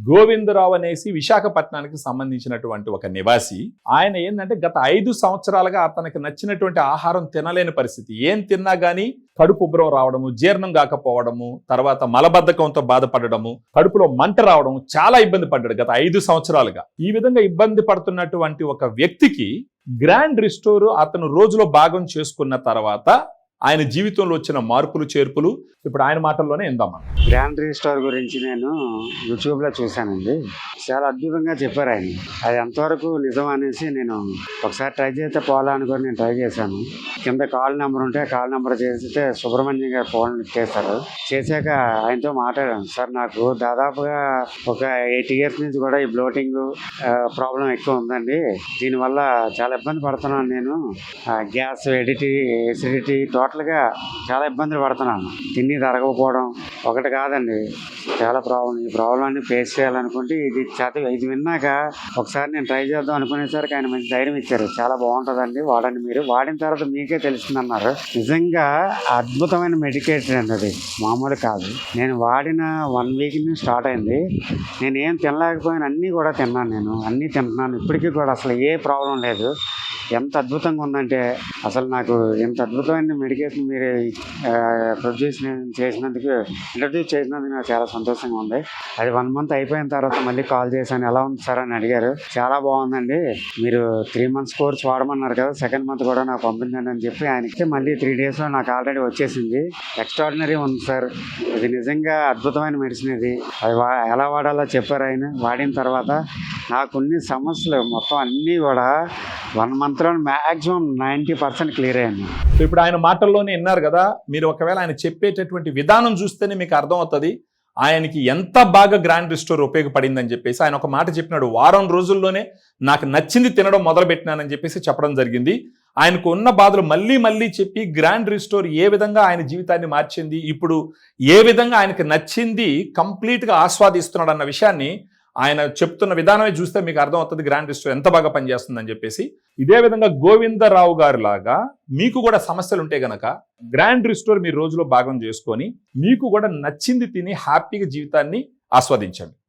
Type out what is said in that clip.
గోవిందరావు అనేసి విశాఖపట్నానికి సంబంధించినటువంటి ఒక నివాసి. ఆయన ఏంటంటే గత 5 సంవత్సరాలుగా అతనికి నచ్చినటువంటి ఆహారం తినలేని పరిస్థితి. ఏం తిన్నా గానీ కడుపు ఉబ్బరం రావడము, జీర్ణం కాకపోవడము, తర్వాత మలబద్ధకంతో బాధపడము, కడుపులో మంట రావడం, చాలా ఇబ్బంది పడ్డాడు గత 5 సంవత్సరాలుగా. ఈ విధంగా ఇబ్బంది పడుతున్నటువంటి ఒక వ్యక్తికి గ్రాండ్ రిస్టోర్ అతను రోజులో భాగం చేసుకున్న తర్వాత ఆయన జీవితంలో వచ్చిన మార్పులు చేర్పులు ఇప్పుడు ఆయన మాటల్లోనే ఇందామా. గ్రాండ్ రిస్టోర్ గురించి నేను యూట్యూబ్లో చూశానండి. చాలా అద్భుతంగా చెప్పారు ఆయన. అది ఎంతవరకు నిజం అనేసి నేను ఒకసారి ట్రై చేస్తే పోవాలనుకొని నేను ట్రై చేశాను. కింద కాల్ నెంబర్ ఉంటే కాల్ నెంబర్ చేస్తే సుబ్రహ్మణ్యం గారు ఫోన్ చేశారు. చేశాక ఆయనతో మాట్లాడాను. సార్, నాకు దాదాపుగా ఒక 8 years నుంచి కూడా ఈ బ్లోటింగ్ ప్రాబ్లం ఎక్కువ ఉందండి. దీనివల్ల చాలా ఇబ్బంది పడుతున్నాను. నేను గ్యాస్, ఎసిడిటీ టోటల్గా చాలా ఇబ్బందులు పడుతున్నాను. తిని తరగకపోవడం ఒకటి కాదండి, చాలా ప్రాబ్లం. ఈ ప్రాబ్లం అన్ని ఫేస్ చేయాలనుకుంటే ఇది విన్నాక ఒకసారి నేను ట్రై చేద్దాం అనుకునేసరికి ఆయన మంచి ధైర్యం ఇచ్చారు. చాలా బాగుంటుందండి, వాడండి. మీరు వాడిన తర్వాత మీకే తెలుస్తుంది అన్నారు. నిజంగా అద్భుతమైన మెడికేషన్ అండి, అది మామూలు కాదు. నేను వాడిన 1 week నుంచి స్టార్ట్ అయింది. నేను ఏం తినలేకపోయినా అన్నీ కూడా తిన్నాను. నేను అన్నీ తింటున్నాను ఇప్పటికీ కూడా. అసలు ఏ ప్రాబ్లం లేదు. ఎంత అద్భుతంగా ఉందంటే అసలు నాకు ఎంత అద్భుతమైన మెడికేషన్ మీరు ఇంట్రడ్యూస్ చేసినందుకు నాకు చాలా సంతోషంగా ఉంది. అది 1 month అయిపోయిన తర్వాత మళ్ళీ కాల్ చేశాను, ఎలా ఉంది సార్ అని అడిగారు. చాలా బాగుందండి, మీరు 3 months కోర్స్ వాడమన్నారు కదా, 2nd month కూడా నాకు పంపించండి అని చెప్పి ఆయనకి మళ్ళీ 3 daysలో నాకు ఆల్రెడీ వచ్చేసింది. ఎక్స్ట్రాడినరీ ఉంది సార్, ఇది నిజంగా అద్భుతమైన మెడిసిన్. ఇది అది ఎలా వాడాలో చెప్పారు ఆయన. వాడిన తర్వాత నాకున్ని సమస్యలు మొత్తం అన్నీ కూడా 1 monthలో మ్యాక్సిమం 90% క్లియర్ అయ్యాను. ఇప్పుడు ఆయన మాటల్లోనే విన్నారు కదా, మీరు ఒకవేళ ఆయన చెప్పేటటువంటి విధానం చూస్తేనే మీకు అర్థం అవుతుంది ఆయనకి ఎంత బాగా గ్రాండ్ రిస్టోర్ ఉపయోగపడిందని చెప్పేసి. ఆయన ఒక మాట చెప్పినాడు, వారం రోజుల్లోనే నాకు నచ్చింది తినడం మొదలు పెట్టినానని చెప్పేసి చెప్పడం జరిగింది. ఆయనకు ఉన్న బాధలు మళ్ళీ మళ్ళీ చెప్పి గ్రాండ్ రిస్టోర్ ఏ విధంగా ఆయన జీవితాన్ని మార్చింది, ఇప్పుడు ఏ విధంగా ఆయనకి నచ్చింది కంప్లీట్గా ఆస్వాదిస్తున్నాడు అన్న విషయాన్ని ఆయన చెప్తున్న విధానమే చూస్తే మీకు అర్థమవుతుంది గ్రాండ్ రిస్టోర్ ఎంత బాగా పనిచేస్తుందని చెప్పేసి. ఇదే విధంగా గోవిందరావు గారు లాగా మీకు కూడా సమస్యలు ఉంటే గనక గ్రాండ్ రిస్టోర్ మీరు రోజులో భాగం చేసుకొని మీకు కూడా నచ్చింది తిని హ్యాపీగా జీవితాన్ని ఆస్వాదించండి.